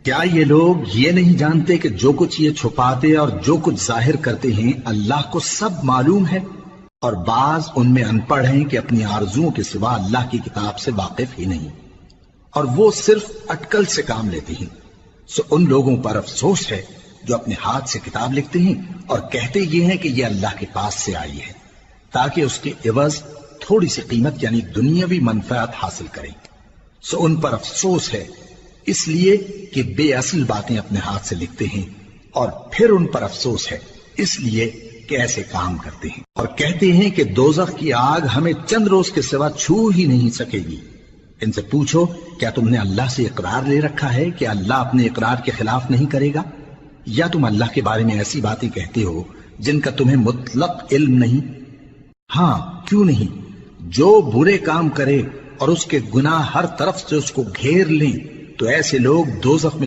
کیا یہ لوگ یہ نہیں جانتے کہ جو کچھ یہ چھپاتے اور جو کچھ ظاہر کرتے ہیں اللہ کو سب معلوم ہے؟ اور بعض ان میں ان پڑھ ہیں کہ اپنی آرزوؤں کے سوا اللہ کی کتاب سے واقف ہی نہیں، اور وہ صرف اٹکل سے کام لیتے ہیں۔ سو ان لوگوں پر افسوس ہے جو اپنے ہاتھ سے کتاب لکھتے ہیں اور کہتے یہ ہیں کہ یہ اللہ کے پاس سے آئی ہے، تاکہ اس کے عوض تھوڑی سی قیمت یعنی دنیاوی منفعت حاصل کریں۔ سو ان پر افسوس ہے اس لیے کہ بے اصل باتیں اپنے ہاتھ سے لکھتے ہیں، اور پھر ان پر افسوس ہے اس لیے کہ ایسے کام کرتے ہیں، اور کہتے ہیں کہ دوزخ کی آگ ہمیں چند روز کے سوا چھو ہی نہیں سکے گی۔ ان سے پوچھو کیا تم نے اللہ سے اقرار لے رکھا ہے کہ اللہ اپنے اقرار کے خلاف نہیں کرے گا؟ یا تم اللہ کے بارے میں ایسی باتیں کہتے ہو جن کا تمہیں مطلق علم نہیں؟ ہاں کیوں نہیں، جو برے کام کرے اور اس کے گناہ ہر طرف سے اس کو گھیر لیں تو ایسے لوگ دوزخ میں